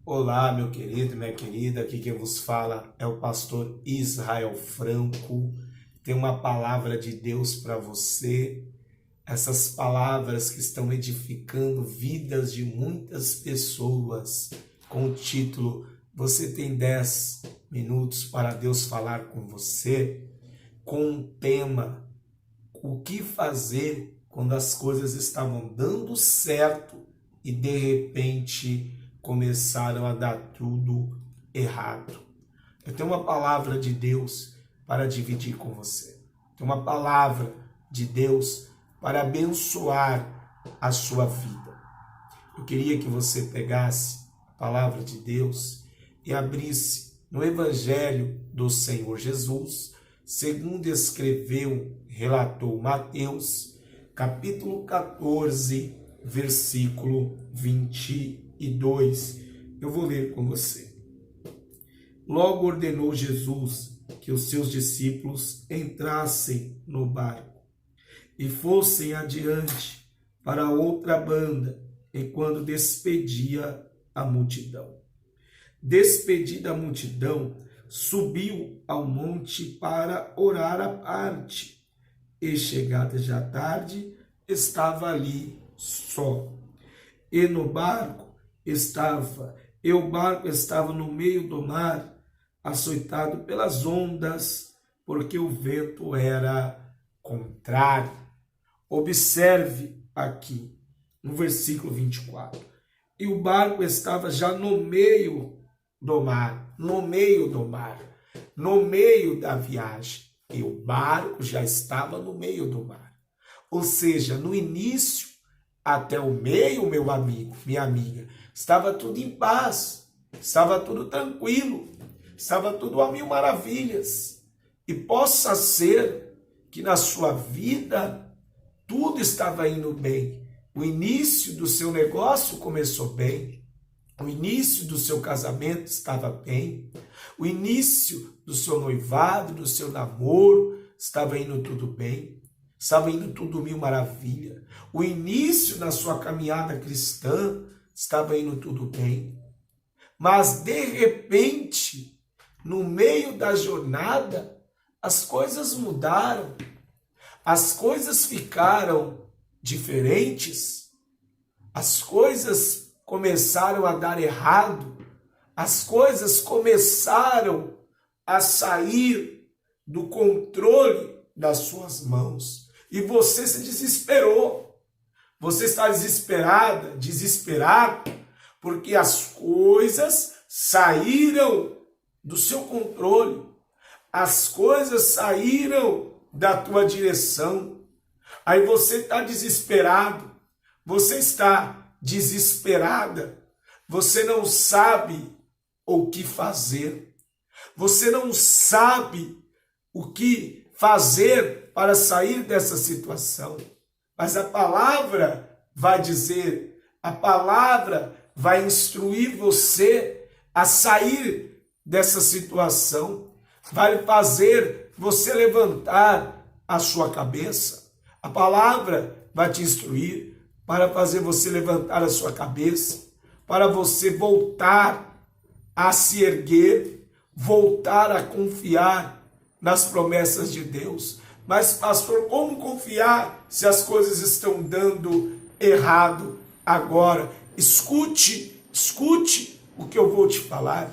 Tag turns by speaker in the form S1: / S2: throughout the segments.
S1: Olá, meu querido, minha querida, aqui quem vos fala é o pastor Israel Franco. Tem uma palavra de Deus para você, essas palavras que estão edificando vidas de muitas pessoas, com o título Você tem 10 minutos para Deus falar com você, com um tema, o que fazer quando as coisas estavam dando certo e de repente começaram a dar tudo errado. Eu tenho uma palavra de Deus para dividir com você. Tenho uma palavra de Deus para abençoar a sua vida. Eu queria que você pegasse a palavra de Deus e abrisse no Evangelho do Senhor Jesus, segundo escreveu, relatou Mateus, capítulo 14, versículo 22. Eu vou ler com você. Logo ordenou Jesus que os seus discípulos entrassem no barco e fossem adiante para outra banda, enquanto despedia a multidão. Despedida a multidão, subiu ao monte para orar à parte, e chegada já tarde, estava ali só. E o barco estava no meio do mar, açoitado pelas ondas, porque o vento era contrário. Observe aqui, no versículo 24. E o barco estava já no meio do mar, no meio da viagem. E o barco já estava no meio do mar. Ou seja, no início até o meio, meu amigo, minha amiga, estava tudo em paz, estava tudo tranquilo, estava tudo a mil maravilhas. E possa ser que na sua vida tudo estava indo bem. O início do seu negócio começou bem, o início do seu casamento estava bem, o início do seu noivado, do seu namoro, estava indo tudo bem, estava indo tudo mil maravilha. O início da sua caminhada cristã estava indo tudo bem. Mas, de repente, no meio da jornada, as coisas mudaram. As coisas ficaram diferentes. As coisas começaram a dar errado. As coisas começaram a sair do controle das suas mãos. E você se desesperou. Você está desesperada, desesperado, porque as coisas saíram do seu controle. As coisas saíram da tua direção. Aí você está desesperado. Você está desesperada. Você não sabe o que fazer. Você não sabe o que fazer para sair dessa situação. Mas a palavra vai dizer, a palavra vai instruir você a sair dessa situação, vai fazer você levantar a sua cabeça. A palavra vai te instruir para fazer você levantar a sua cabeça, para você voltar a se erguer, voltar a confiar nas promessas de Deus. Mas, pastor, como confiar se as coisas estão dando errado agora? Escute o que eu vou te falar.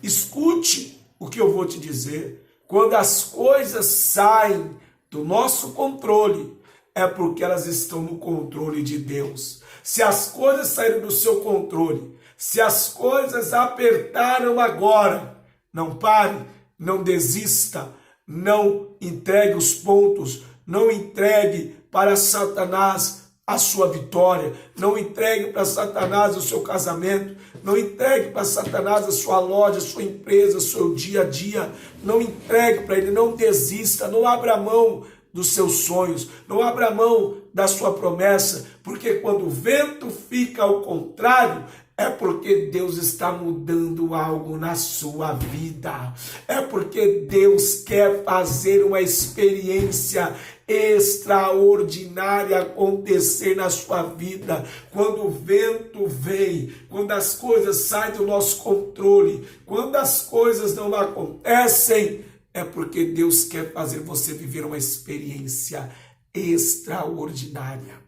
S1: Escute o que eu vou te dizer. Quando as coisas saem do nosso controle, é porque elas estão no controle de Deus. Se as coisas saíram do seu controle, se as coisas apertaram agora, não pare, não desista, não entregue os pontos, não entregue para Satanás a sua vitória, não entregue para Satanás o seu casamento, não entregue para Satanás a sua loja, a sua empresa, o seu dia a dia, não entregue para ele, não desista, não abra mão dos seus sonhos, não abra mão da sua promessa, porque quando o vento fica ao contrário, é porque Deus está mudando algo na sua vida. É porque Deus quer fazer uma experiência extraordinária acontecer na sua vida. Quando o vento vem, quando as coisas saem do nosso controle, quando as coisas não acontecem, é porque Deus quer fazer você viver uma experiência extraordinária.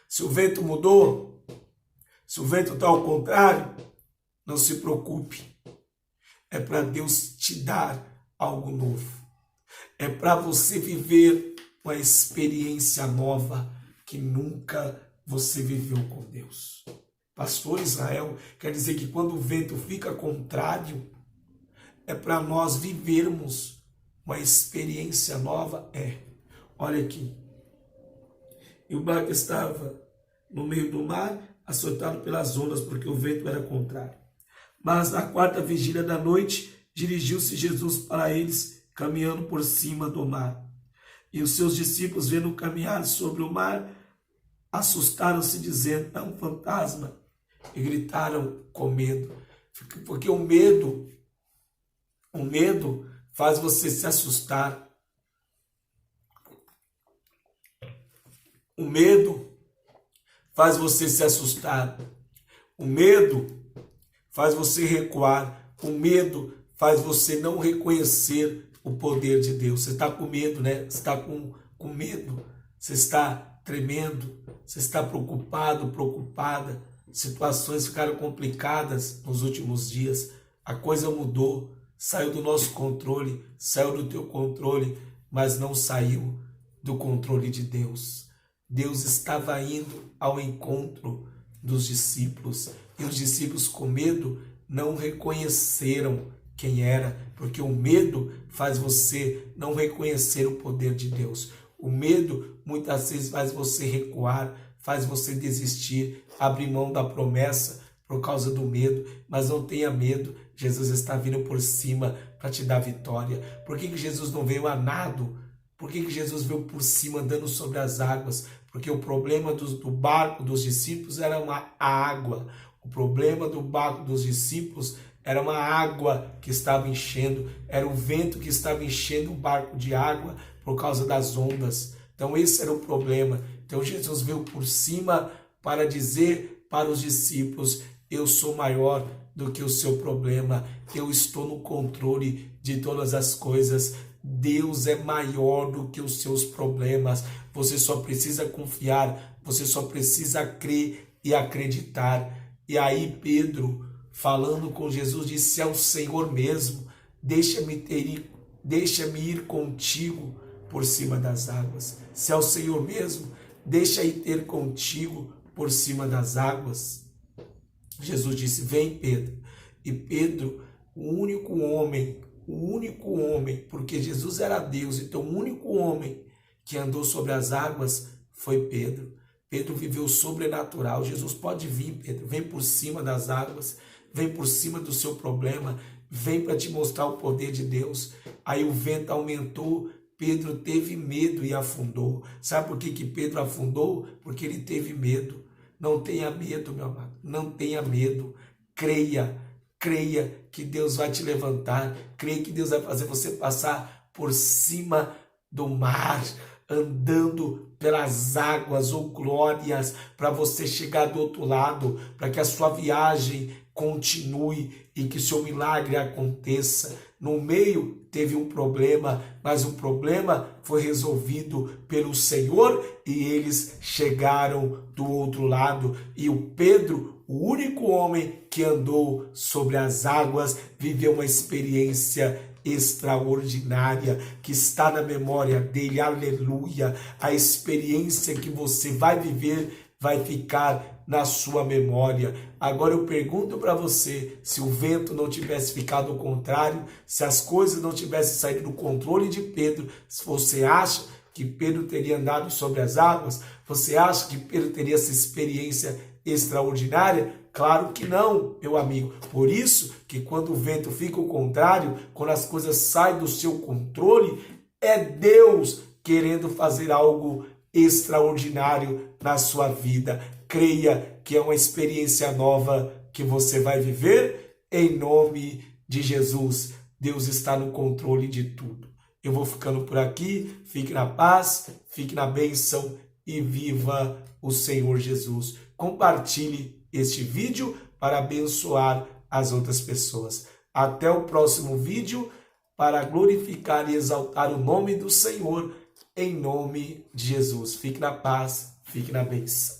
S1: Se o vento mudou, se o vento está ao contrário, não se preocupe. É para Deus te dar algo novo. É para você viver uma experiência nova que nunca você viveu com Deus. Pastor Israel, quer dizer que quando o vento fica contrário, é para nós vivermos uma experiência nova? Olha aqui. E o barco estava no meio do mar, açoitado pelas ondas, porque o vento era contrário. Mas na quarta vigília da noite, dirigiu-se Jesus para eles, caminhando por cima do mar. E os seus discípulos, vendo caminhar sobre o mar, assustaram-se, dizendo: é um fantasma. E gritaram com medo. Porque o medo faz você se assustar. O medo faz você se assustar. O medo faz você recuar. O medo faz você não reconhecer o poder de Deus. Você está com medo, né? Você está com medo. Você está tremendo. Você está preocupado, preocupada. Situações ficaram complicadas nos últimos dias. A coisa mudou. Saiu do nosso controle. Saiu do teu controle. Mas não saiu do controle de Deus. Deus estava indo ao encontro dos discípulos. E os discípulos, com medo, não reconheceram quem era, porque o medo faz você não reconhecer o poder de Deus. O medo muitas vezes faz você recuar, faz você desistir, abrir mão da promessa por causa do medo. Mas não tenha medo, Jesus está vindo por cima para te dar vitória. Por que Jesus não veio a nado? Por que Jesus veio por cima andando sobre as águas? Porque o problema do barco dos discípulos era uma água. O problema do barco dos discípulos era uma água que estava enchendo. Era o vento que estava enchendo o barco de água por causa das ondas. Então esse era o problema. Então Jesus veio por cima para dizer para os discípulos: eu sou maior do que o seu problema. Eu estou no controle de todas as coisas. Deus é maior do que os seus problemas. Você só precisa confiar, você só precisa crer e acreditar. E aí Pedro, falando com Jesus, disse: é o Senhor mesmo, deixa-me ir contigo por cima das águas. Se é o Senhor mesmo, deixa ir ter contigo por cima das águas. Jesus disse: vem, Pedro. E Pedro, o único homem, porque Jesus era Deus, então o único homem que andou sobre as águas foi Pedro. Pedro viveu o sobrenatural. Jesus pode vir, Pedro, vem por cima das águas, vem por cima do seu problema, vem para te mostrar o poder de Deus. Aí o vento aumentou, Pedro teve medo e afundou. Sabe por que Pedro afundou? Porque ele teve medo. Não tenha medo, meu amado, não tenha medo, creia que Deus vai te levantar, creia que Deus vai fazer você passar por cima do mar, andando pelas águas, ou glórias, para você chegar do outro lado, para que a sua viagem continue e que o seu milagre aconteça. No meio teve um problema, mas o problema foi resolvido pelo Senhor e eles chegaram do outro lado. E o Pedro, o único homem que andou sobre as águas, viveu uma experiência extraordinária que está na memória dele. Aleluia! A experiência que você vai viver vai ficar na sua memória. Agora eu pergunto para você, se o vento não tivesse ficado ao contrário, se as coisas não tivessem saído do controle de Pedro, se você acha que Pedro teria andado sobre as águas? Você acha que Pedro teria essa experiência extraordinária? Claro que não, meu amigo. Por isso que quando o vento fica ao contrário, quando as coisas saem do seu controle, é Deus querendo fazer algo extraordinário na sua vida. Creia que é uma experiência nova que você vai viver em nome de Jesus. Deus está no controle de tudo. Eu vou ficando por aqui. Fique na paz, fique na bênção e viva o Senhor Jesus. Compartilhe este vídeo para abençoar as outras pessoas. Até o próximo vídeo para glorificar e exaltar o nome do Senhor em nome de Jesus. Fique na paz, fique na bênção.